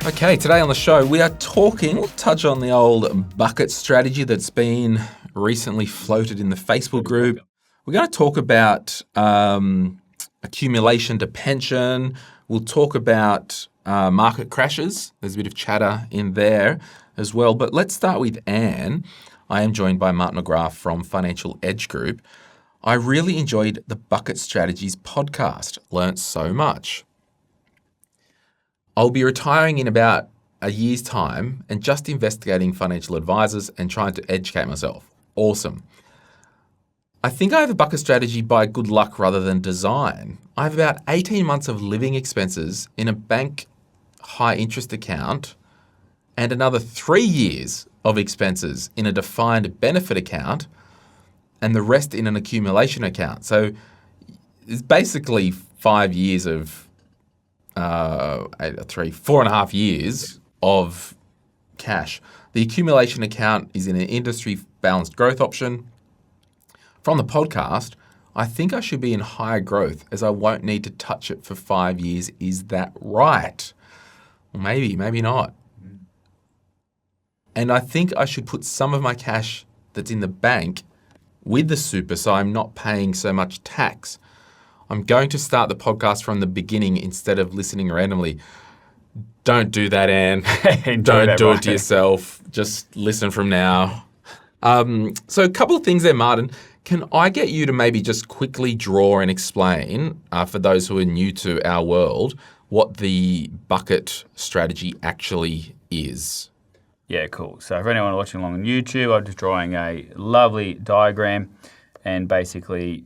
Okay, today on the show, we'll touch on the old bucket strategy that's been recently floated in the Facebook group. We're going to talk about accumulation to pension. We'll talk about market crashes. There's a bit of chatter in there as well. But let's start with Anne. I am joined by Martin McGrath from Financial Edge Group. I really enjoyed the Bucket Strategies podcast. Learnt so much. I'll be retiring in about a year's time and just investigating financial advisors and trying to educate myself. Awesome. I think I have a bucket strategy by good luck rather than design. I have about 18 months of living expenses in a bank high interest account and another 3 years of expenses in a defined benefit account and the rest in an accumulation account. So it's basically 5 years of 4.5 years of cash. The accumulation account is in an industry balanced growth option. From the podcast, I think I should be in higher growth as I won't need to touch it for 5 years. Is that right? Well, maybe not. And I think I should put some of my cash that's in the bank with the super so I'm not paying so much tax. I'm going to start the podcast from the beginning instead of listening randomly. Don't do that, Anne. Don't do it to yourself. Just listen from now. So a couple of things there, Martin. Can I get you to maybe just quickly draw and explain, for those who are new to our world, what the bucket strategy actually is? Yeah, cool. So for anyone watching along on YouTube, I'm just drawing a lovely diagram and basically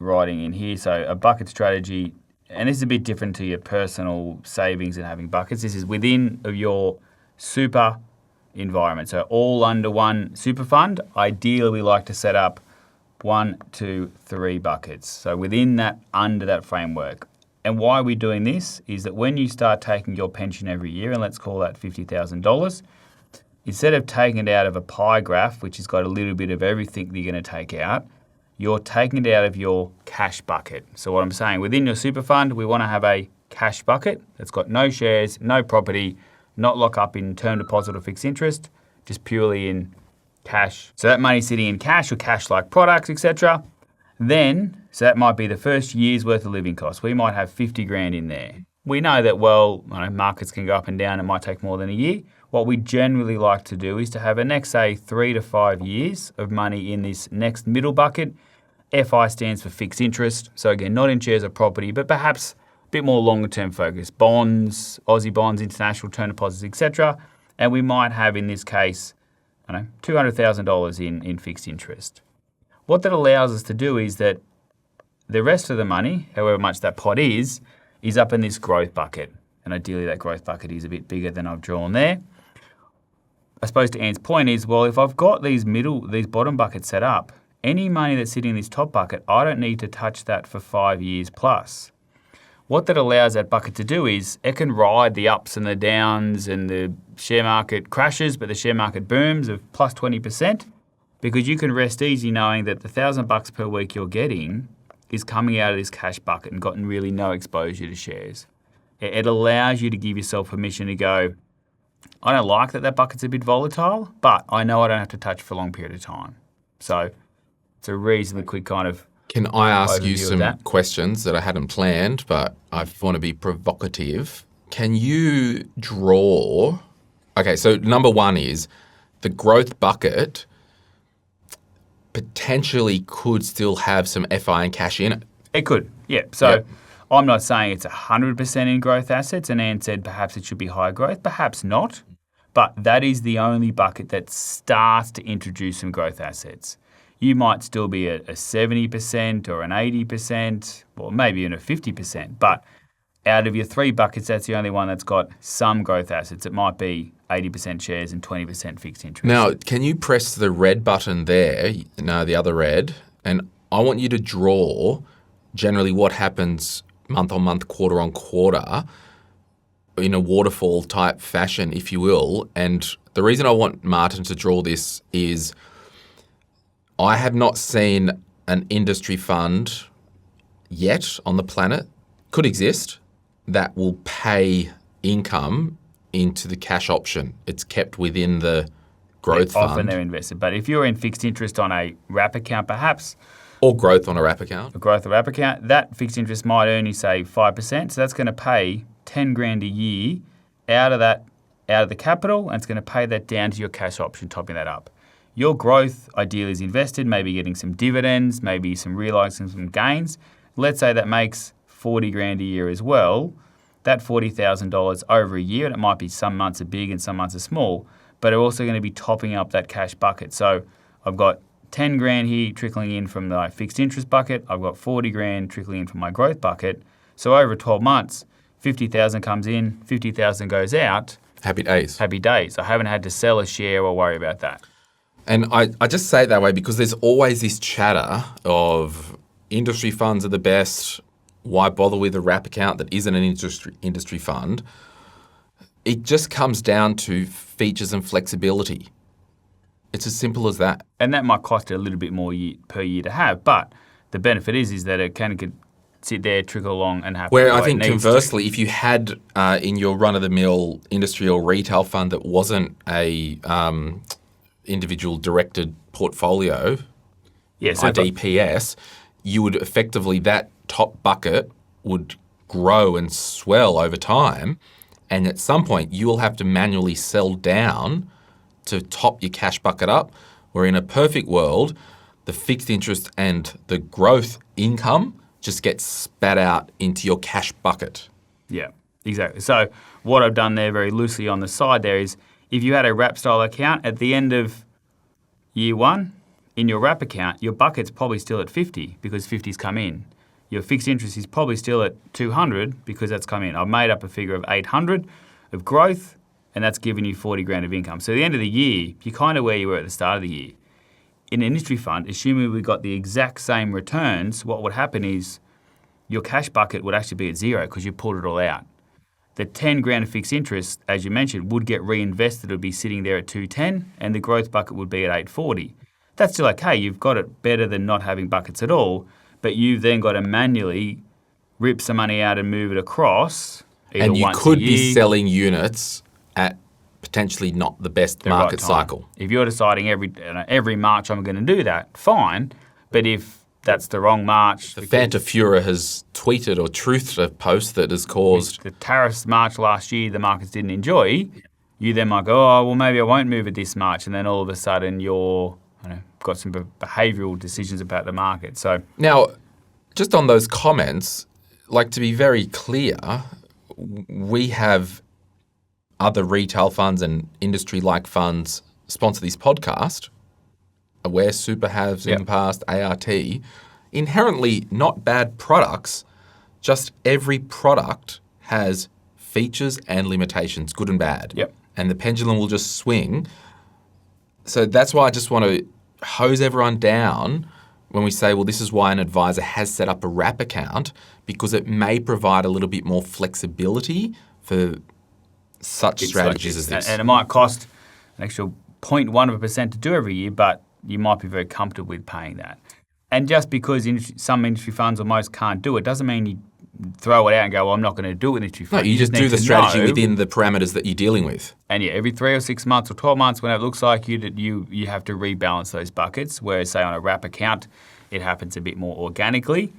writing in here. So a bucket strategy, and this is a bit different to your personal savings and having buckets. This is within of your super environment. So all under one super fund. Ideally, we like to set up 1, 2, 3 buckets. So within that, under that framework. And why we're doing this is that when you start taking your pension every year, and let's call that $50,000, instead of taking it out of a pie graph, which has got a little bit of everything that you're going to take out, you're taking it out of your cash bucket. So what I'm saying, within your super fund, we want to have a cash bucket that's got no shares, no property, not lock up in term deposit or fixed interest, just purely in cash. So that money's sitting in cash or cash-like products, etc. Then, so that might be the first year's worth of living costs. We might have 50 grand in there. We know that, markets can go up and down. It might take more than a year. What we generally like to do is to have a next, say, 3 to 5 years of money in this next middle bucket. FI stands for fixed interest. So again, not in shares or property, but perhaps a bit more longer term focus. Bonds, Aussie bonds, international term deposits, etc. And we might have, in this case, $200,000 in fixed interest. What that allows us to do is that the rest of the money, however much that pot is up in this growth bucket. And ideally that growth bucket is a bit bigger than I've drawn there. I suppose to Anne's point is, well, if I've got these bottom buckets set up, any money that's sitting in this top bucket, I don't need to touch that for 5 years plus. What that allows that bucket to do is it can ride the ups and the downs and the share market crashes, but the share market booms of plus 20%, because you can rest easy knowing that the $1,000 per week you're getting is coming out of this cash bucket and gotten really no exposure to shares. It allows you to give yourself permission to go, I don't like that bucket's a bit volatile, but I know I don't have to touch for a long period of time. So it's a reasonably quick kind of Can I ask you some questions that I hadn't planned, but I want to be provocative? Can you draw... Okay, so number one is the growth bucket potentially could still have some FI and cash in it. It could, yeah. So I'm not saying it's 100% in growth assets, and Anne said perhaps it should be high growth, perhaps not. But that is the only bucket that starts to introduce some growth assets. You might still be at a 70% or an 80%, or maybe even a 50%. But out of your 3 buckets, that's the only one that's got some growth assets. It might be 80% shares and 20% fixed interest. Now, can you press the red button there, the other red, and I want you to draw generally what happens month on month, quarter on quarter, in a waterfall type fashion, if you will. And the reason I want Martin to draw this is I have not seen an industry fund yet on the planet, could exist, that will pay income into the cash option. It's kept within the growth Often fund they're invested. But if you're in fixed interest on a wrap account, perhaps, or growth on a wrap account. a growth or wrap account, that fixed interest might earn you, say, 5%. So that's going to pay 10 grand a year out of the capital, and it's going to pay that down to your cash option, topping that up. Your growth ideally is invested, maybe getting some dividends, maybe some realising some gains. Let's say that makes 40 grand a year as well. That $40,000 over a year, and it might be some months are big and some months are small, but are also going to be topping up that cash bucket. So I've got 10 grand here trickling in from the fixed interest bucket. I've got 40 grand trickling in from my growth bucket. So over 12 months, 50,000 comes in, 50,000 goes out. Happy days. Happy days. I haven't had to sell a share or worry about that. And I just say it that way because there's always this chatter of industry funds are the best. Why bother with a wrap account that isn't an industry fund? It just comes down to features and flexibility. It's as simple as that. And that might cost a little bit more per year to have, but the benefit is that it could sit there, trickle along and happen. Where I think conversely, if you had in your run-of-the-mill industry or retail fund that wasn't a individual directed portfolio, DPS, you would effectively, that top bucket would grow and swell over time. And at some point, you will have to manually sell down to top your cash bucket up, where in a perfect world, the fixed interest and the growth income just gets spat out into your cash bucket. Yeah, exactly. So what I've done there very loosely on the side there is if you had a wrap style account at the end of year one, in your wrap account, your bucket's probably still at 50 because 50's come in. Your fixed interest is probably still at 200 because that's come in. I've made up a figure of 800 of growth, and that's given you 40 grand of income. So at the end of the year, you're kind of where you were at the start of the year. In an industry fund, assuming we got the exact same returns, what would happen is your cash bucket would actually be at zero because you pulled it all out. The 10 grand of fixed interest, as you mentioned, would get reinvested. It would be sitting there at 210, and the growth bucket would be at 840. That's still okay. You've got it better than not having buckets at all, but you've then got to manually rip some money out and move it across. And you could be selling units at potentially not the best market cycle. If you're deciding every March I'm going to do that, fine. But if that's the wrong March. The Fanta Fura has tweeted or truthed a post that has caused... The tariffs March last year the markets didn't enjoy. You then might go, oh, well, maybe I won't move it this March. And then all of a sudden you're got some behavioural decisions about the market. So now, just on those comments, like to be very clear, we have other retail funds and industry-like funds sponsor this podcast. Aware Super has in the past, ART, inherently not bad products, just every product has features and limitations, good and bad. Yep. And the pendulum will just swing. So that's why I just want to hose everyone down when we say, well, this is why an advisor has set up a wrap account, because it may provide a little bit more flexibility for such strategies as this. And it might cost an extra 0.1% to do every year, but you might be very comfortable with paying that. And just because some industry funds or most can't do it, doesn't mean you throw it out and go, well, I'm not going to do it with industry funds. No, you just do the strategy within the parameters that you're dealing with. And every 3 or 6 months or 12 months, whenever it looks like you have to rebalance those buckets, whereas, say, on a wrap account, it happens a bit more organically.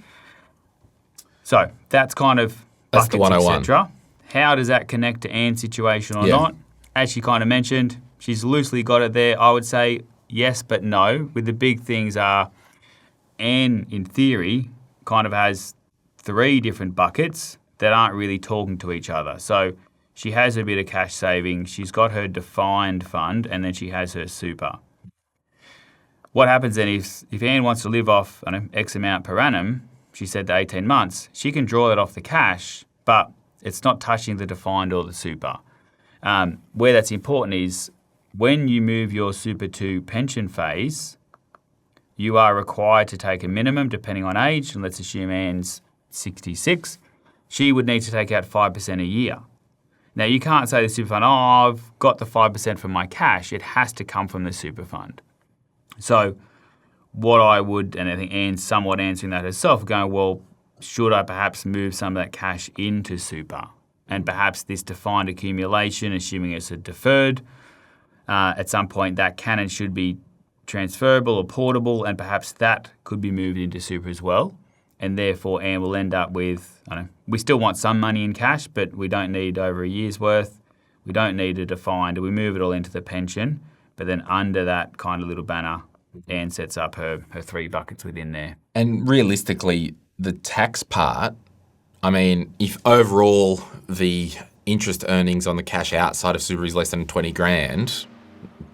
So that's kind of that's the 101. etc. How does that connect to Anne's situation or not? As she kind of mentioned, she's loosely got it there. I would say yes, but no. With the big things are, Anne, in theory, kind of has 3 different buckets that aren't really talking to each other. So she has a bit of cash savings, she's got her defined fund, and then she has her super. What happens then if Anne wants to live off X amount per annum, she said the 18 months, she can draw that off the cash, but it's not touching the defined or the super. Where that's important is when you move your super to pension phase, you are required to take a minimum, depending on age, and let's assume Anne's 66, she would need to take out 5% a year. Now, you can't say to the super fund, oh, I've got the 5% from my cash. It has to come from the super fund. So what I would, and I think Anne's somewhat answering that herself, going, well, should I perhaps move some of that cash into super? And perhaps this defined accumulation, assuming it's a deferred, at some point that can and should be transferable or portable, and perhaps that could be moved into super as well. And therefore, Anne will end up with, we still want some money in cash, but we don't need over a year's worth. We don't need a defined. We move it all into the pension. But then under that kind of little banner, Anne sets up her 3 buckets within there. And realistically, the tax part, I mean, if overall the interest earnings on the cash outside of super is less than 20 grand,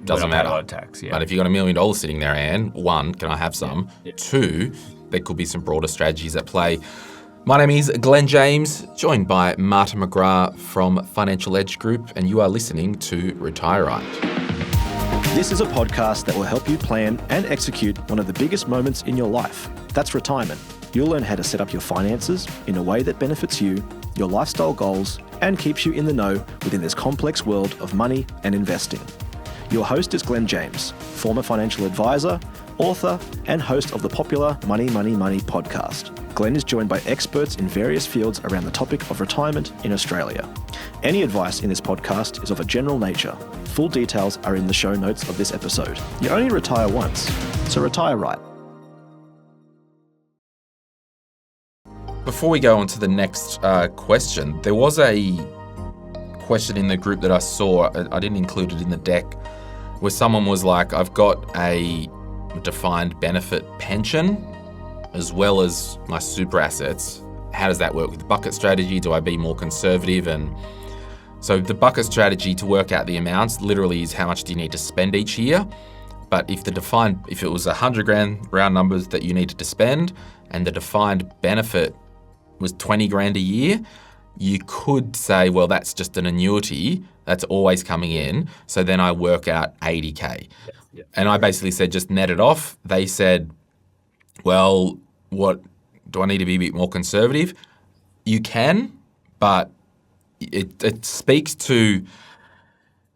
doesn't matter. A lot of tax, yeah. But if you've got $1 million sitting there, Anne, 1, can I have some? Yeah. 2, there could be some broader strategies at play. My name is Glenn James, joined by Marta McGrath from Financial Edge Group, and you are listening to Retire Right. This is a podcast that will help you plan and execute one of the biggest moments in your life. That's retirement. You'll learn how to set up your finances in a way that benefits you, your lifestyle goals, and keeps you in the know within this complex world of money and investing. Your host is Glenn James, former financial advisor, author, and host of the popular Money, Money, Money podcast. Glenn is joined by experts in various fields around the topic of retirement in Australia. Any advice in this podcast is of a general nature. Full details are in the show notes of this episode. You only retire once, so retire right. Before we go on to the next question, there was a question in the group that I saw, I didn't include it in the deck, where someone was like, I've got a defined benefit pension as well as my super assets. How does that work with the bucket strategy? Do I be more conservative? And so the bucket strategy to work out the amounts literally is how much do you need to spend each year. But if it was 100 grand round numbers that you needed to spend and the defined benefit was 20 grand a year, you could say, well, that's just an annuity that's always coming in. So then I work out 80K. Yeah. And I basically said, just net it off. They said, well, what do I need to be a bit more conservative? You can, but it speaks to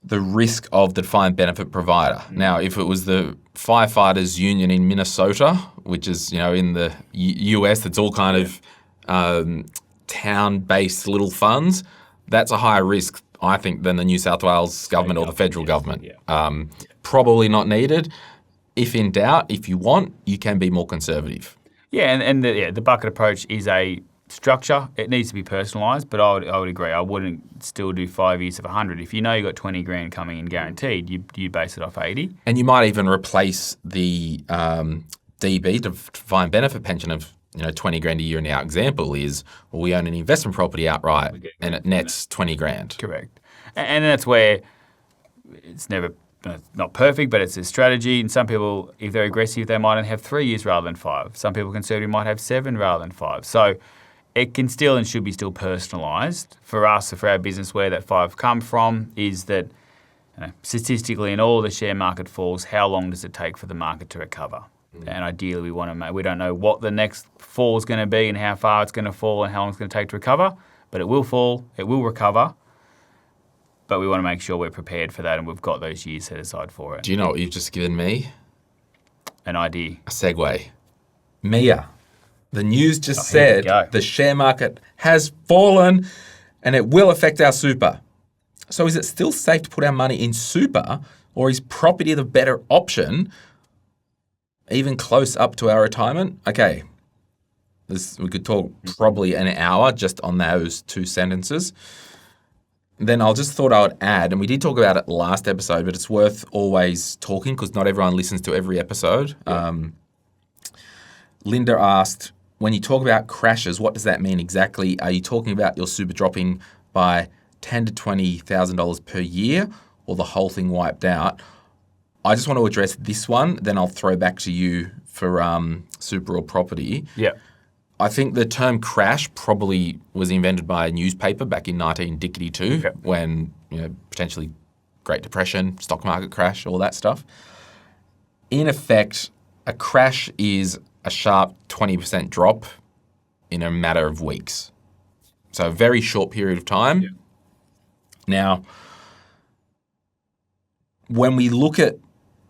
the risk of the defined benefit provider. Now, if it was the firefighters union in Minnesota, which is, in the US, that's all kind of town-based little funds, that's a higher risk, I think, than the New South Wales government or the federal government. Yeah. Probably not needed. If in doubt, if you want, you can be more conservative. Yeah, and the bucket approach is a structure. It needs to be personalised, but I would agree. I wouldn't still do 5 years of 100. If you know you've got 20 grand coming in guaranteed, you base it off 80. And you might even replace the DB, defined benefit pension of 20 grand a year in our example is, well, we own an investment property outright and it nets 20 grand. Correct. And that's where it's not perfect, but it's a strategy. And some people, if they're aggressive, they might only have 3 years rather than 5. Some people conservative might have 7 rather than 5. So it can still and should be still personalised. For us, for our business, where that 5 come from is that statistically in all the share market falls, how long does it take for the market to recover? And ideally, we don't know what the next fall is going to be and how far it's going to fall and how long it's going to take to recover, but it will fall, it will recover, but we want to make sure we're prepared for that and we've got those years set aside for it. Do you know what you've just given me? An idea. A segue. Mia, the news just said the share market has fallen and it will affect our super. So is it still safe to put our money in super, or is property the better option, even close up to our retirement? Okay, we could talk probably an hour just on those 2 sentences. Then I just thought I would add, and we did talk about it last episode, but it's worth always talking because not everyone listens to every episode. Yeah. Linda asked, when you talk about crashes, what does that mean exactly? Are you talking about your super dropping by $10,000 to $20,000 per year, or the whole thing wiped out? I just want to address this one, then I'll throw back to you for super or property. Yeah. I think the term crash probably was invented by a newspaper back in 1952 when, potentially Great Depression, stock market crash, all that stuff. In effect, a crash is a sharp 20% drop in a matter of weeks. So a very short period of time. Yeah. Now, when we look at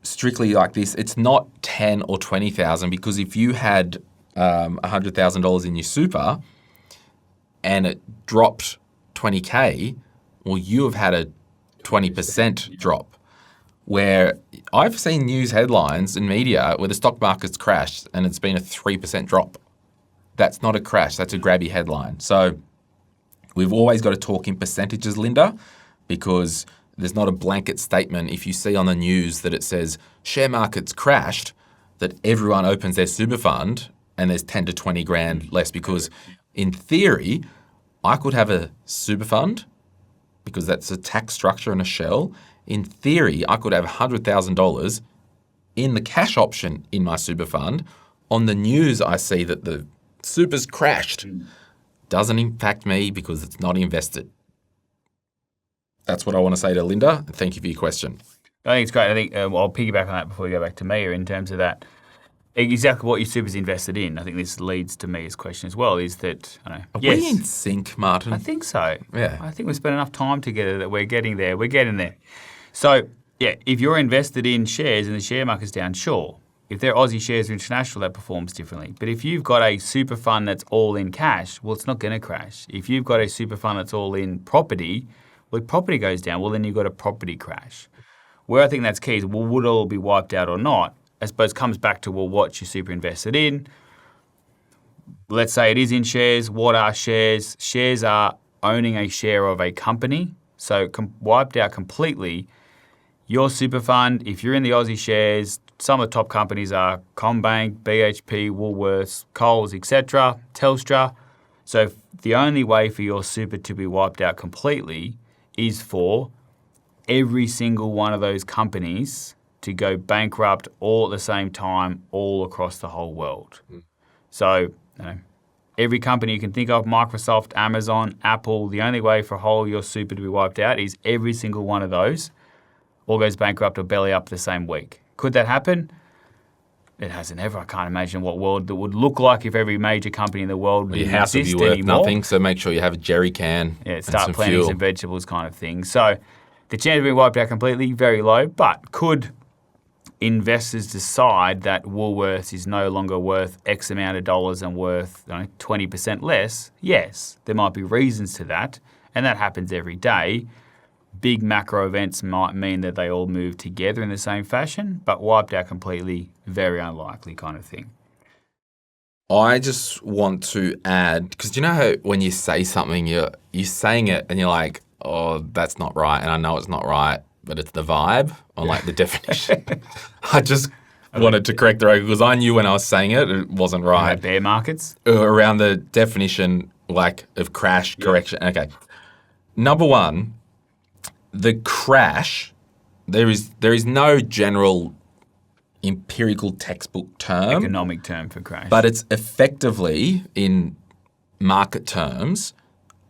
strictly like this, it's not 10 or 20,000, because if you had $100,000 in your super and it dropped 20K, well, you have had a 20% drop. Where I've seen news headlines in media where the stock market's crashed and it's been a 3% drop. That's not a crash, that's a grabby headline. So we've always got to talk in percentages, Linda, because there's not a blanket statement if you see on the news that it says share market's crashed, that everyone opens their super fund and there's 10 to 20 grand less, because in theory, I could have a super fund because that's a tax structure and a shell. In theory, I could have $100,000 in the cash option in my super fund. On the news, I see that the super's crashed. Doesn't impact me because it's not invested. That's what I want to say to Linda. Thank you for your question. I think it's great. I think I'll piggyback on that before we go back to Mia in terms of that. Exactly what your super's invested in. I think this leads to Mia's question as well, is that, Are we in sync, Martin? I think so. Yeah. I think we've spent enough time together that we're getting there. We're getting there. So, yeah, if you're invested in shares and the share market's down, sure. If they're Aussie shares or international, that performs differently. But if you've got a super fund that's all in cash, well, it's not going to crash. If you've got a super fund that's all in property, well, if property goes down, well, then you've got a property crash. Where I think that's key is, well, would it all be wiped out or not? I suppose comes back to, well, what you're super invested in. Let's say it is in shares. What are shares? Shares are owning a share of a company. So wiped out completely. Your super fund, if you're in the Aussie shares, some of the top companies are CommBank, BHP, Woolworths, Coles, etc., Telstra. So the only way for your super to be wiped out completely is for every single one of those companies to go bankrupt all at the same time, all across the whole world. So every company you can think of, Microsoft, Amazon, Apple, the only way for your super to be wiped out is every single one of those all goes bankrupt or belly up the same week. Could that happen? It hasn't ever. I can't imagine what world that would look like if every major company in the world didn't your house exist would be worth anymore. nothing, so make sure you have a jerry can. Yeah, and start some planting fuel. some vegetables kind of thing. So the chance of being wiped out completely, very low. But could investors decide that Woolworths is no longer worth X amount of dollars and worth 20% less? Yes, there might be reasons to that, and that happens every day. Big macro events might mean that they all move together in the same fashion, but wiped out completely, very unlikely kind of thing. I just want to add, because you know how when you say something, you're saying it and you're like, oh, that's not right, and I know it's not right, but it's the vibe on like the definition. I just wanted to correct the record because I knew when I was saying it, it wasn't right. Bear markets? Around the definition like of crash correction. Okay. Number one, the crash, there is no general empirical textbook term. Economic term for crash. But it's effectively, in market terms,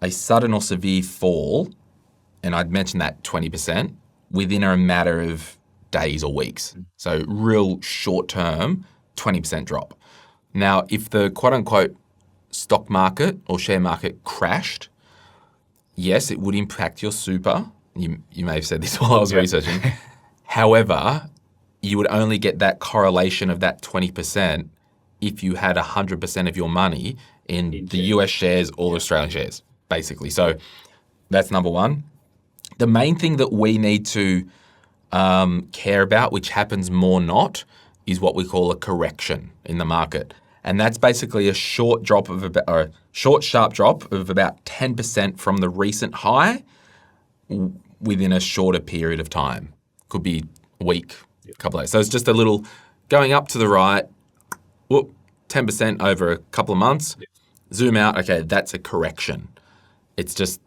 a sudden or severe fall, and I'd mention that 20%, within a matter of days or weeks. So real short term, 20% drop. Now, if the quote-unquote stock market or share market crashed, yes, it would impact your super. You may have said this while I was researching. However, you would only get that correlation of that 20% if you had 100% of your money in the US shares or Australian shares, basically. So that's number one. The main thing that we need to care about, which happens more not, is what we call a correction in the market. And that's basically a short drop of about, or a short sharp drop of about 10% from the recent high within a shorter period of time. Could be a week, a couple of days. So it's just a little going up to the right, whoop, 10% over a couple of months, zoom out, okay, that's a correction. It's just,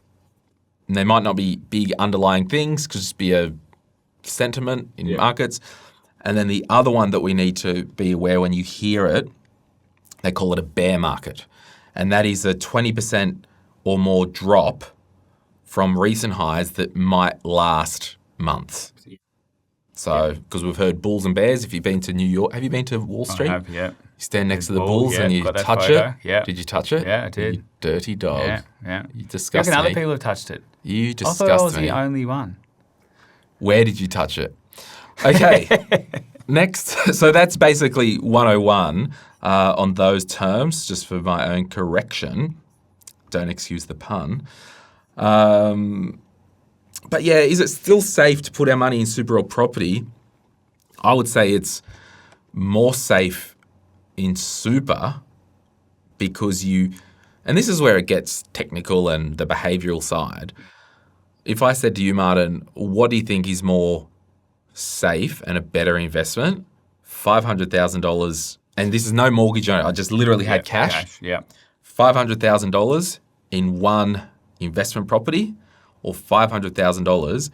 there might not be big underlying things, could just be a sentiment in markets. And then the other one that we need to be aware when you hear it, they call it a bear market. And that is a 20% or more drop from recent highs that might last months. So, because we've heard bulls and bears. If you've been to New York, have you been to Wall Street? I have, yeah. You stand next to the bulls and you touch it. Yeah. Did you touch it? Yeah, I did. You dirty dog. Yeah. You I disgust reckon me. other people have touched it. You I disgust thought I was me. the only one. Where did you touch it? Okay. Next. So that's basically 101 on those terms, just for my own correction. Don't excuse the pun. But yeah, is it still safe to put our money in super or property? I would say it's more safe in super because and this is where it gets technical and the behavioral side. If I said to you, Martin, what do you think is more safe and a better investment? $500,000, and this is no mortgage on it. I just literally had cash. Yeah. $500,000 in one investment property, or $500,000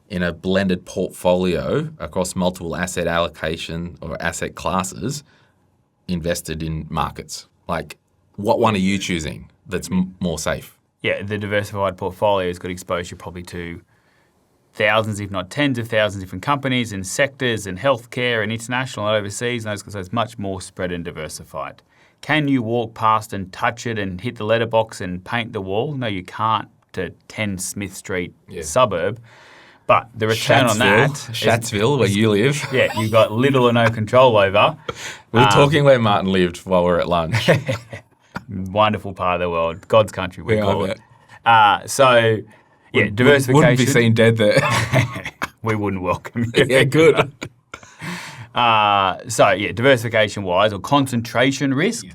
in a blended portfolio across multiple asset allocation or asset classes invested in markets. Like, what one are you choosing that's more safe? Yeah, the diversified portfolio has got exposure probably to thousands, if not tens of thousands, of different companies and sectors and healthcare and international and overseas, and so it's much more spread and diversified. Can you walk past and touch it and hit the letterbox and paint the wall? No, you can't to 10 Smith Street suburb. But the return on that... Shatsville, where you live. Yeah, you've got little or no control over. We were talking where Martin lived while we were at lunch. Wonderful part of the world. God's country, we call it. Diversification. Wouldn't be seen dead there. We wouldn't welcome you. Yeah, good. Diversification-wise or concentration risk,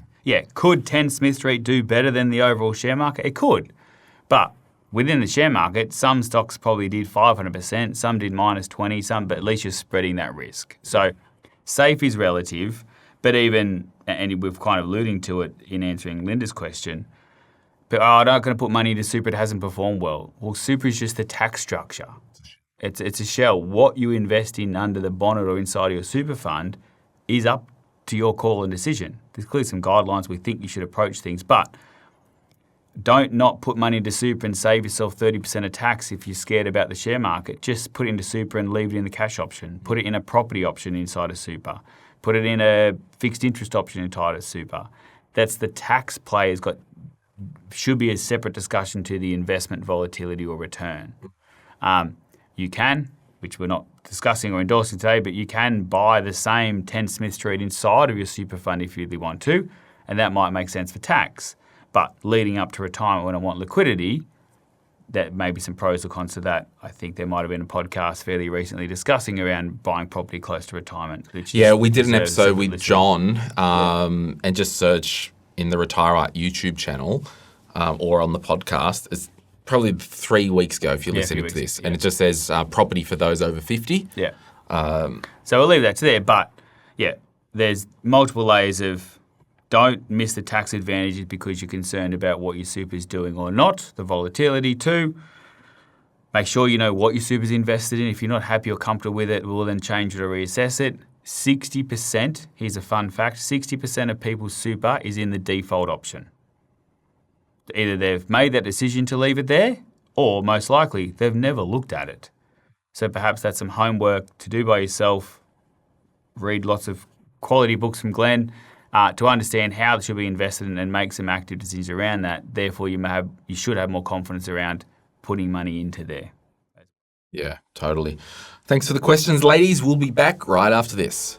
could 10 Smith Street do better than the overall share market? It could. But within the share market, some stocks probably did 500%, some did minus 20, but at least you're spreading that risk. So safe is relative, but even, and we've kind of alluding to it in answering Linda's question, but I'm not going to put money into super, it hasn't performed well. Well, super is just the tax structure. It's a shell. What you invest in under the bonnet or inside of your super fund is up to your call and decision. There's clearly some guidelines we think you should approach things, but don't not put money into super and save yourself 30% of tax if you're scared about the share market. Just put it into super and leave it in the cash option. Put it in a property option inside of super. Put it in a fixed interest option inside of super. That's the tax play should be a separate discussion to the investment volatility or return. You can, which we're not discussing or endorsing today, but you can buy the same 10 Smith Street inside of your super fund if you really want to, and that might make sense for tax. But leading up to retirement when I want liquidity, that may be some pros or cons to that. I think there might have been a podcast fairly recently discussing around buying property close to retirement. Yeah, we did an episode with John and just search in the Retire Right YouTube channel or on the podcast. It's probably 3 weeks ago if you're listening to this. And it just says property for those over 50. Yeah. So we'll leave that to there. But, there's multiple layers of don't miss the tax advantages because you're concerned about what your super's doing or not. The volatility too. Make sure you know what your super's invested in. If you're not happy or comfortable with it, we'll then change it or reassess it. 60%, here's a fun fact, 60% of people's super is in the default option. Either they've made that decision to leave it there, or most likely they've never looked at it. So perhaps that's some homework to do by yourself. Read lots of quality books from Glenn to understand how it should be invested in and make some active decisions around that. Therefore, you should have more confidence around putting money into there. Yeah, totally. Thanks for the questions, ladies. We'll be back right after this.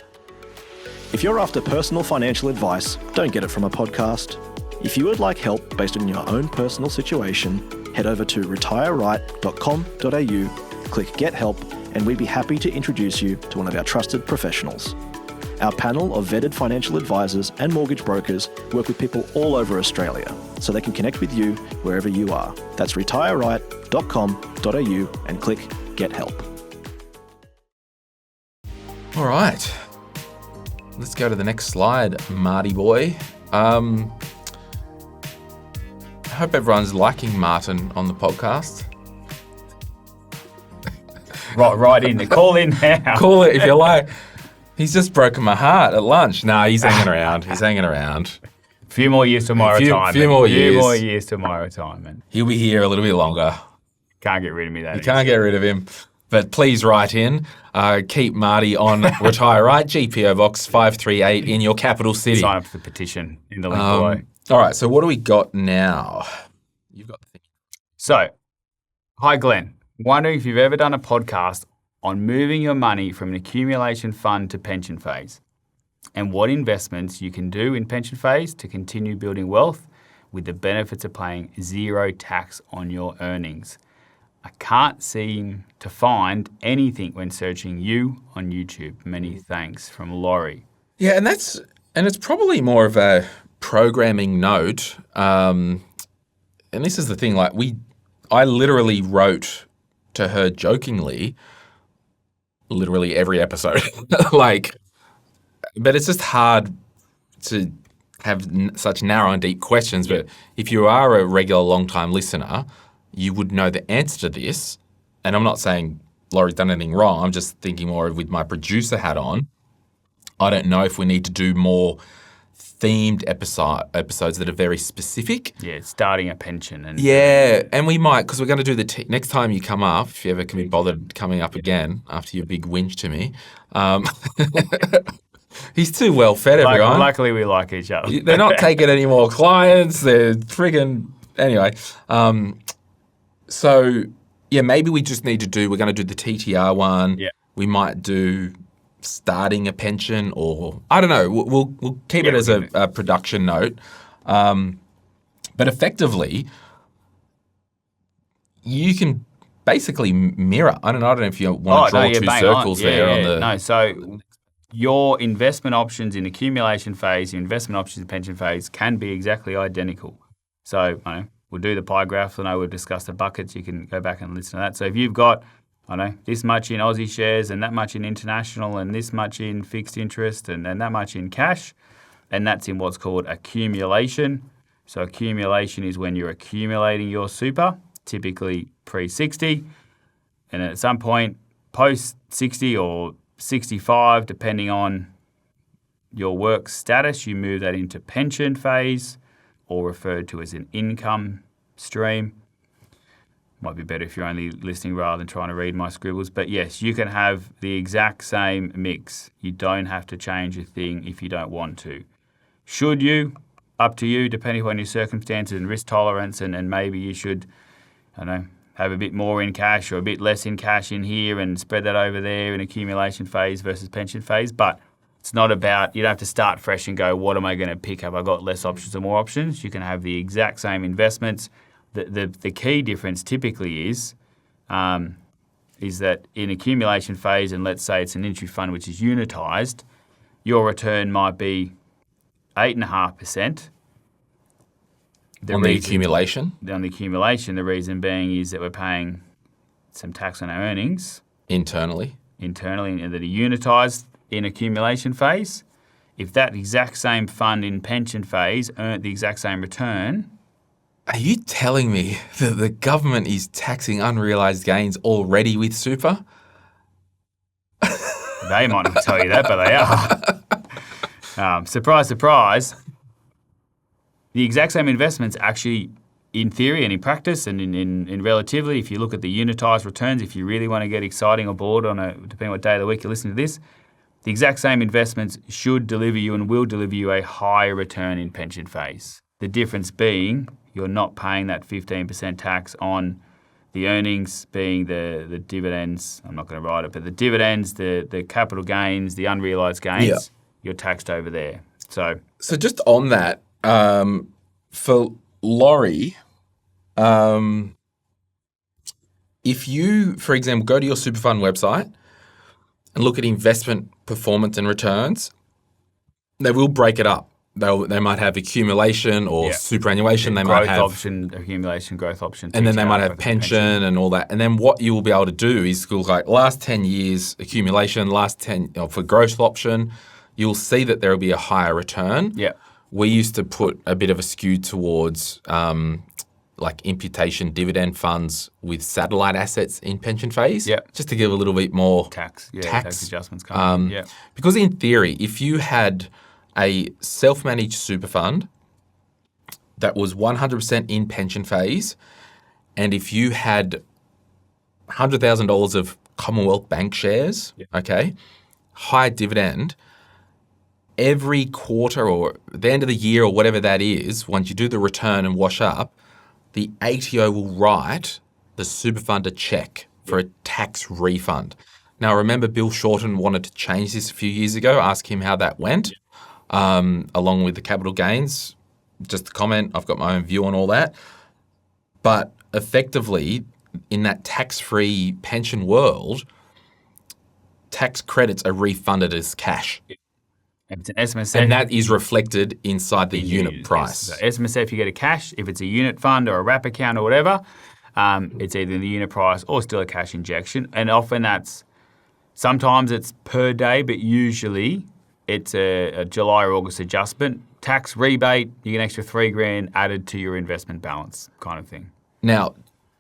If you're after personal financial advice, don't get it from a podcast. If you would like help based on your own personal situation, head over to retireright.com.au, click Get Help, and we'd be happy to introduce you to one of our trusted professionals. Our panel of vetted financial advisors and mortgage brokers work with people all over Australia, so they can connect with you wherever you are. That's retireright.com.au and click Get Help. All right. Let's go to the next slide, Marty boy. I hope everyone's liking Martin on the podcast. Right in. Call in now. Call it if you like. He's just broken my heart at lunch. Nah, he's hanging around. He's hanging around. A few more years to my retirement. Few more years to my retirement. He'll be here a little bit longer. Can't get rid of me that You can't get rid of him. But please write in. Keep Marty on Retire Right, GPO Box 538 in your capital city. Sign up for the petition in the link below. All right, so what do we got now? You've got the thing. So, hi Glenn. Wondering if you've ever done a podcast on moving your money from an accumulation fund to pension phase and what investments you can do in pension phase to continue building wealth with the benefits of paying zero tax on your earnings. I can't seem to find anything when searching you on YouTube. Many thanks, from Laurie. Yeah, and it's probably more of a programming note. And this is the thing, like I literally wrote to her jokingly, literally every episode, like, but it's just hard to have such narrow and deep questions. But if you are a regular, long-time listener, you would know the answer to this. And I'm not saying Laurie's done anything wrong. I'm just thinking more with my producer hat on. I don't know if we need to do more themed episodes that are very specific. Yeah, starting a pension. And we might, because we're going to do next time you come up, if you ever can be bothered coming up again after your big whinge to me. He's too well fed, everyone. Luckily, we like each other. They're not taking any more clients. They're friggin'... Anyway. So, yeah, maybe we just need to we're going to do the TTR one. Yeah. We might do starting a pension, or I don't know. We'll keep it as a production note. But effectively, you can basically mirror. I don't know if you want to draw two circles there on the... No, so your investment options in accumulation phase, your investment options in pension phase can be exactly identical. So, we'll do the pie graph. I know we'll discuss the buckets. You can go back and listen to that. So if you've got, this much in Aussie shares and that much in international and this much in fixed interest and that much in cash, and that's in what's called accumulation. So accumulation is when you're accumulating your super, typically pre-60, and at some point post-60 or 65, depending on your work status, you move that into pension phase, or referred to as an income stream. Might be better if you're only listening rather than trying to read my scribbles. But yes, you can have the exact same mix. You don't have to change a thing if you don't want to. Should you? Up to you, depending on your circumstances and risk tolerance, and maybe you should, have a bit more in cash or a bit less in cash in here and spread that over there in accumulation phase versus pension phase. But it's not about, you don't have to start fresh and go, what am I going to pick? Have I got less options or more options? You can have the exact same investments. The key difference typically is that in accumulation phase, and let's say it's an industry fund which is unitized, your return might be 8.5%. On the accumulation? On the accumulation, the reason being is that we're paying some tax on our earnings. Internally, and that are unitized in accumulation phase. If that exact same fund in pension phase earned the exact same return... Are you telling me that the government is taxing unrealised gains already with super? They might not tell you that, but they are. Surprise, surprise. The exact same investments actually, in theory and in practice and in relatively, if you look at the unitised returns, if you really want to get exciting or bored depending on what day of the week you're listening to this, the exact same investments should deliver you and will deliver you a higher return in pension phase. The difference being you're not paying that 15% tax on the earnings, being the dividends. I'm not going to write it, but the dividends, the capital gains, the unrealised gains, you're taxed over there. So just on that, for Laurie, if you, for example, go to your super fund website and look at investment performance and returns, they will break it up. They might have accumulation or superannuation. They might have growth option, accumulation, growth option, and then they might have pension and all that. And then what you will be able to do is look like last 10 years accumulation, last 10 for growth option. You'll see that there will be a higher return. Yeah. We used to put a bit of a skew towards like imputation dividend funds with satellite assets in pension phase, just to give a little bit more tax adjustments coming in. Because in theory, if you had a self-managed super fund that was 100% in pension phase, and if you had $100,000 of Commonwealth Bank shares, high dividend, every quarter or the end of the year or whatever that is, once you do the return and wash up, the ATO will write the super fund a check for a tax refund. Now, remember Bill Shorten wanted to change this a few years ago. Ask him how that went, along with the capital gains. just a comment. I've got my own view on all that. But effectively, in that tax-free pension world, tax credits are refunded as cash. If it's an SMSF, And that is reflected inside the unit price. Yes. So SMSF, you get a cash. If it's a unit fund or a wrap account or whatever, it's either in the unit price or still a cash injection. And often sometimes it's per day, but usually it's a July or August adjustment. Tax rebate, you get an extra $3,000 added to your investment balance kind of thing. Now,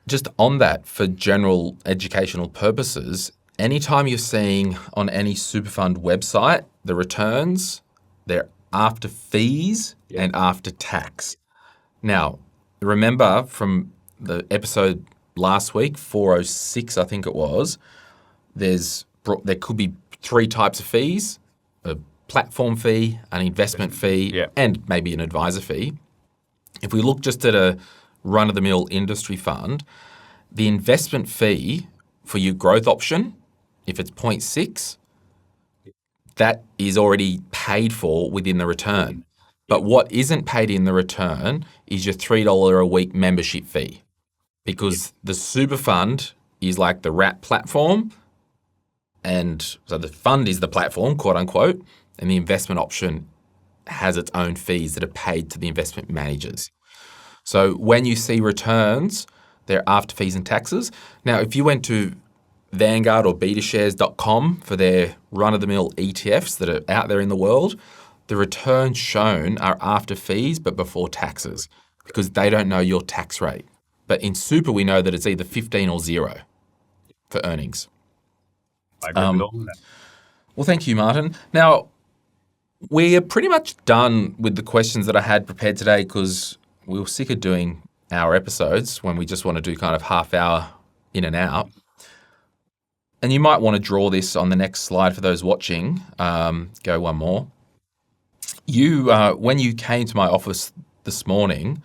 just on that, for general educational purposes, anytime you're seeing on any super fund website, the returns, they're after fees and after tax. Now, remember from the episode last week, 406, I think it was, there could be 3 types of fees: a platform fee, an investment fee, and maybe an advisor fee. If we look just at a run-of-the-mill industry fund, the investment fee for your growth option, if it's 0.6, that is already paid for within the return. But what isn't paid in the return is your $3 a week membership fee, because the super fund is like the wrap platform, and so the fund is the platform, quote unquote, and the investment option has its own fees that are paid to the investment managers. So when you see returns, they're after fees and taxes. Now, if you went to Vanguard or betashares.com for their run-of-the-mill ETFs that are out there in the world, the returns shown are after fees but before taxes, because they don't know your tax rate. But in super, we know that it's either 15 or 0 for earnings. I agree with all of that. Well, thank you, Martin. Now, we are pretty much done with the questions that I had prepared today, because we were sick of doing our episodes when we just want to do kind of half hour in and out. And you might want to draw this on the next slide for those watching. Go one more. You, when you came to my office this morning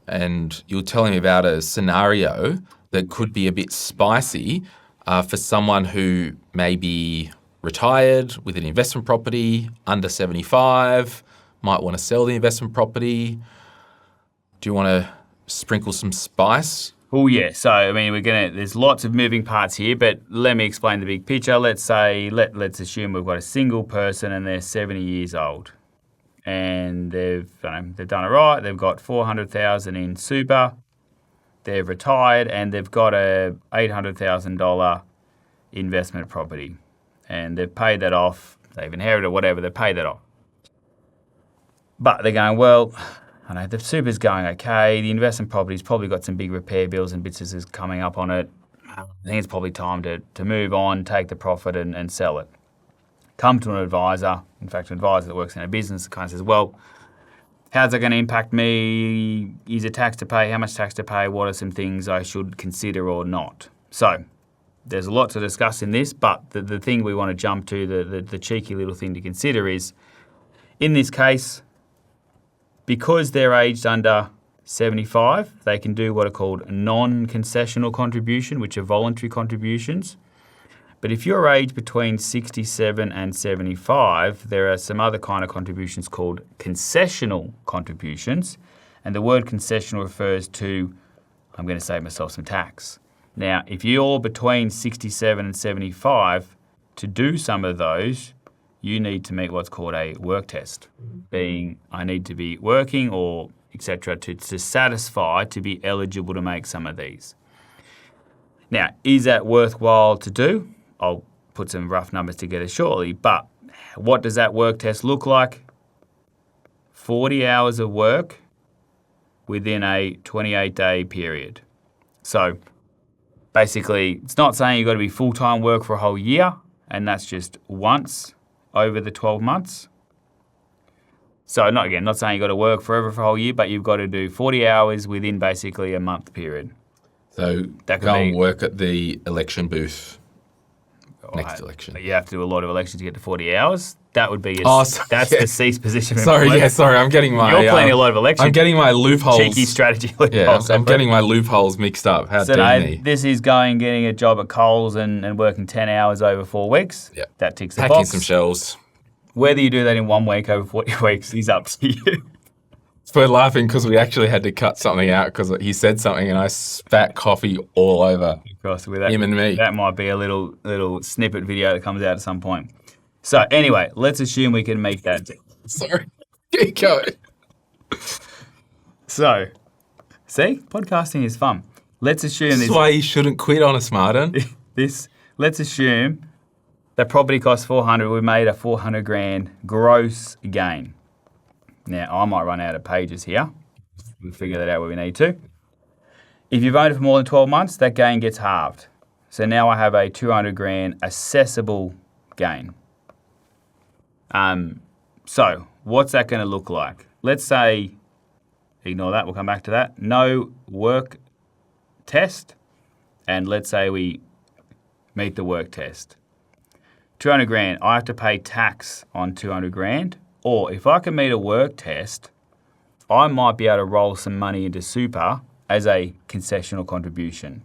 and you were telling me about a scenario that could be a bit spicy for someone who may be retired with an investment property, under 75, might want to sell the investment property. Do you want to sprinkle some spice? Oh yeah, so I mean there's lots of moving parts here, but let me explain the big picture. Let's assume we've got a single person and they're 70 years old, and they've done it right. They've got $400,000 in super, they've retired, and they've got a $800,000 investment property, and they've paid that off. They've inherited whatever, they've paid that off. But they're going, well, I know the super's going okay. The investment property's probably got some big repair bills and bits coming up on it. I think it's probably time to move on, take the profit and sell it. Come to an advisor, in fact, an advisor that works in a business that kind of says, well, how's that going to impact me? Is there tax to pay? How much tax to pay? What are some things I should consider or not? So there's a lot to discuss in this, but the thing we want to jump to, the cheeky little thing to consider is, in this case, because they're aged under 75, they can do what are called non-concessional contribution, which are voluntary contributions. But if you're aged between 67 and 75, there are some other kind of contributions called concessional contributions. And the word concessional refers to, I'm going to save myself some tax. Now, if you're between 67 and 75, to do some of those, you need to meet what's called a work test, being I need to be working or etc. to satisfy to be eligible to make some of these. Now, is that worthwhile to do? I'll put some rough numbers together shortly, but what does that work test look like? 40 hours of work within a 28-day period. So basically, it's not saying you've got to be full-time work for a whole year, and that's just once over the 12 months. So not saying you've got to work forever for a whole year, but you've got to do 40 hours within basically a month period. So go and work at the election booth next election. You have to do a lot of elections to get to 40 hours. That would be the cease position. Sorry, I'm getting my... You're playing a lot of elections. I'm getting my loopholes... Cheeky strategy loopholes. Yeah, I'm getting my loopholes mixed up. How dare me. This is getting a job at Coles and working 10 hours over 4 weeks. Yeah. That ticks the box. Packing some box. shelves. Whether you do that in 1 week over 40 weeks is up to you. We're laughing because we actually had to cut something out because he said something and I spat coffee all over Of with that, him and me. That might be a little snippet video that comes out at some point. So anyway, let's assume we can make that. Sorry. Keep going. So, see, podcasting is fun. Let's assume This is why you shouldn't quit on us, Martin. Let's assume that property costs 400. We made a 400 grand gross gain. Now, I might run out of pages here. We'll figure that out where we need to. If you've owned it for more than 12 months, that gain gets halved. So now I have a 200 grand assessable gain. So what's that going to look like? Let's say, ignore that, we'll come back to that. No work test. And let's say we meet the work test. 200 grand, I have to pay tax on 200 grand. Or if I can meet a work test, I might be able to roll some money into super as a concessional contribution.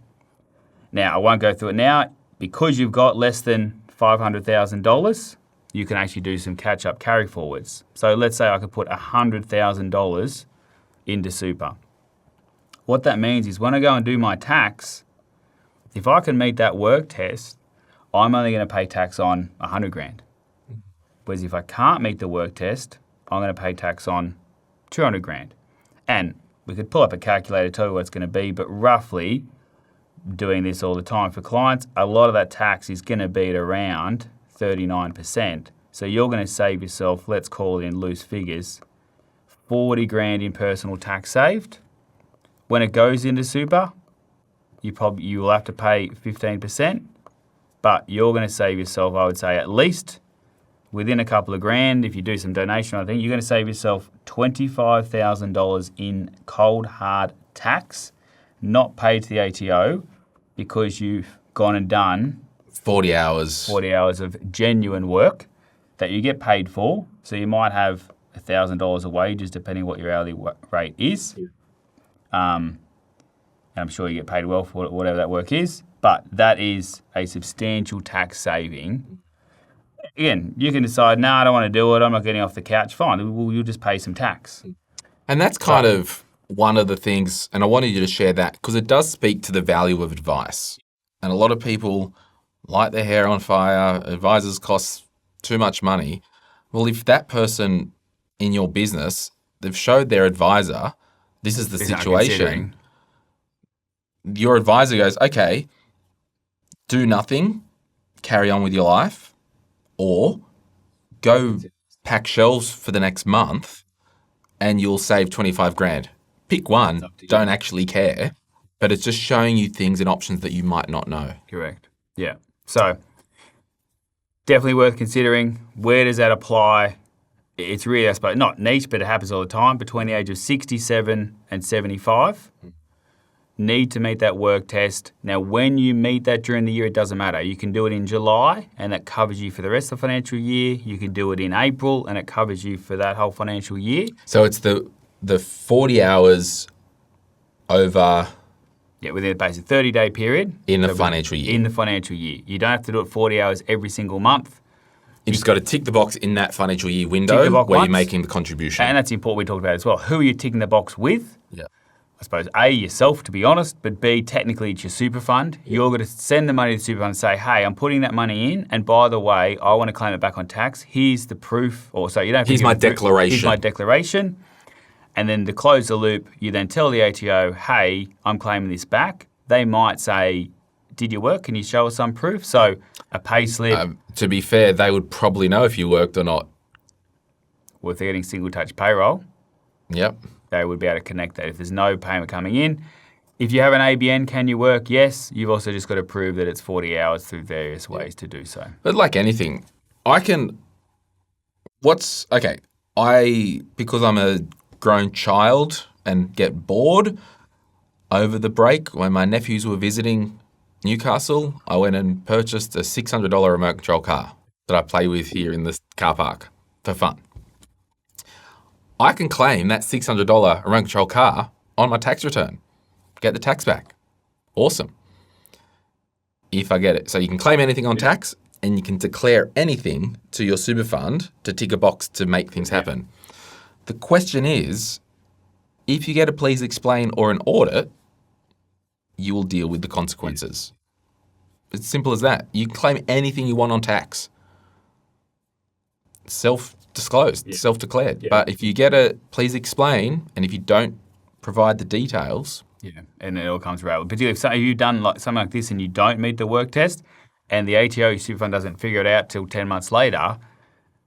Now, I won't go through it now. Because you've got less than $500,000, you can actually do some catch-up carry forwards. So let's say I could put $100,000 into super. What that means is when I go and do my tax, if I can meet that work test, I'm only going to pay tax on 100 grand. Whereas if I can't meet the work test, I'm going to pay tax on 200 grand. And we could pull up a calculator, tell you what it's going to be, but roughly, doing this all the time for clients, a lot of that tax is going to be at around 39%. So you're going to save yourself, let's call it in loose figures, 40 grand in personal tax saved. When it goes into super, you will have to pay 15%, but you're going to save yourself, I would say, at least within a couple of grand. If you do some donation, I think you're going to save yourself $25,000 in cold hard tax, not paid to the ATO, because you've gone and done 40 hours of genuine work that you get paid for. So you might have $1,000 of wages, depending what your hourly rate is. And I'm sure you get paid well for whatever that work is. But that is a substantial tax saving. Again, you can decide, no, I don't want to do it. I'm not getting off the couch. Fine, well, you'll just pay some tax. And that's kind of one of the things, and I wanted you to share that because it does speak to the value of advice. And a lot of people light their hair on fire, advisors cost too much money. Well, if that person in your business, they've showed their advisor, this is the situation, your advisor goes, okay, do nothing, carry on with your life, or go pack shelves for the next month and you'll save 25 grand. Pick one, don't actually care, but it's just showing you things and options that you might not know. Correct. Yeah. So definitely worth considering. Where does that apply? It's really, I suppose, not niche, but it happens all the time. Between the age of 67 and 75, need to meet that work test. Now, when you meet that during the year, it doesn't matter. You can do it in July, and that covers you for the rest of the financial year. You can do it in April, and it covers you for that whole financial year. So it's the 40 hours over... Yeah, within a basic 30-day period. In the financial year. In the financial year. You don't have to do it 40 hours every single month. You just got to tick the box in that financial year window where you're making the contribution. And that's important we talked about as well. Who are you ticking the box with? Yeah. I suppose, A, yourself, to be honest, but B, technically it's your super fund. Yeah. You're going to send the money to the super fund and say, hey, I'm putting that money in, and by the way, I want to claim it back on tax. Here's the proof. Or so you don't have to Here's my declaration. Here's my declaration. And then to close the loop, you then tell the ATO, hey, I'm claiming this back. They might say, did you work? Can you show us some proof? So a pay slip. To be fair, they would probably know if you worked or not. Well, if they're getting single touch payroll. Yep. They would be able to connect that if there's no payment coming in. If you have an ABN, can you work? Yes. You've also just got to prove that it's 40 hours through various ways to do so. But like anything, because I'm a grown child and get bored over the break when my nephews were visiting Newcastle, I went and purchased a $600 remote control car that I play with here in the car park for fun. I can claim that $600 remote control car on my tax return, get the tax back. Awesome. If I get it. So you can claim anything on tax and you can declare anything to your super fund to tick a box to make things happen. The question is, if you get a please explain or an audit, you will deal with the consequences. It's simple as that. You can claim anything you want on tax. Self-disclosed, self-declared. Yeah. But if you get a please explain, and if you don't provide the details... Yeah, and it all comes around. Particularly if you've done something like this and you don't meet the work test, and the ATO, your super fund, doesn't figure it out till 10 months later,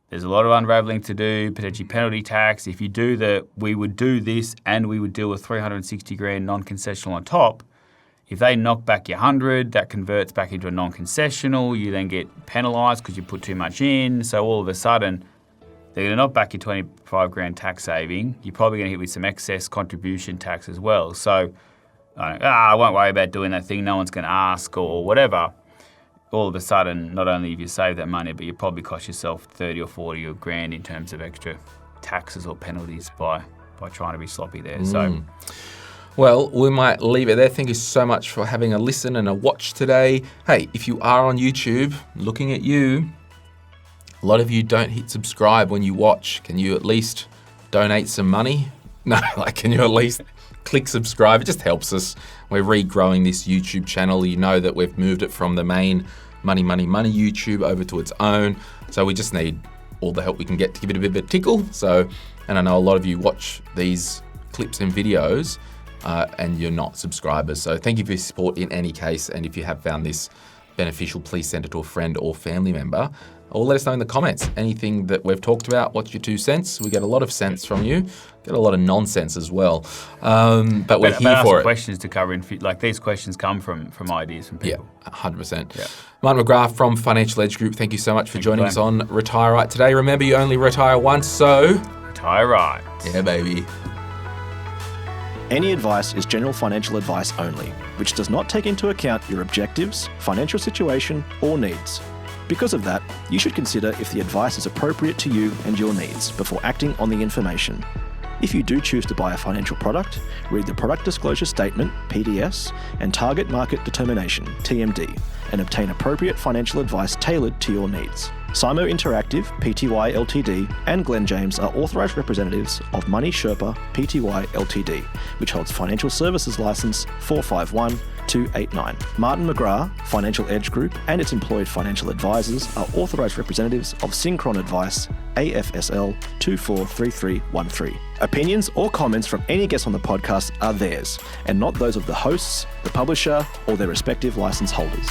there's a lot of unravelling to do, potentially penalty tax. If you do we would do this and we would deal with 360 grand non-concessional on top, if they knock back your 100, that converts back into a non-concessional. You then get penalised because you put too much in. So all of a sudden, they're going to knock back your 25 grand tax saving. You're probably going to hit with some excess contribution tax as well. So I won't worry about doing that thing. No one's going to ask or whatever. All of a sudden, not only have you saved that money, but you probably cost yourself 30 or 40 or grand in terms of extra taxes or penalties by trying to be sloppy there. So. Well, we might leave it there. Thank you so much for having a listen and a watch today. Hey, if you are on YouTube, looking at you, a lot of you don't hit subscribe when you watch. Can you at least donate some money? No, can you at least click subscribe? It just helps us. We're regrowing this YouTube channel. You know that we've moved it from the main Money YouTube over to its own. So we just need all the help we can get to give it a bit of a tickle. And I know a lot of you watch these clips and videos and you're not subscribers. So thank you for your support in any case. And if you have found this beneficial, please send it to a friend or family member. Or let us know in the comments. Anything that we've talked about, what's your 2 cents? We get a lot of sense from you. Get a lot of nonsense as well. But we're here for it. Questions to cover these questions come from ideas from people. Yeah, 100%. Yeah. Martin McGrath from Financial Edge Group, thank you so much for joining us on Retire Right today. Remember, you only retire once, so... Retire right. Yeah, baby. Any advice is general financial advice only, which does not take into account your objectives, financial situation, or needs. Because of that, you should consider if the advice is appropriate to you and your needs before acting on the information. If you do choose to buy a financial product, read the Product Disclosure Statement, PDS, and Target Market Determination, TMD, and obtain appropriate financial advice tailored to your needs. Simo Interactive, Pty Ltd, and Glenn James are authorised representatives of Money Sherpa Pty Ltd, which holds Financial Services Licence 451289. Martin McGrath, Financial Edge Group, and its employed financial advisors are authorised representatives of Synchron Advice, AFSL 243313. Opinions or comments from any guest on the podcast are theirs, and not those of the hosts, the publisher, or their respective licence holders.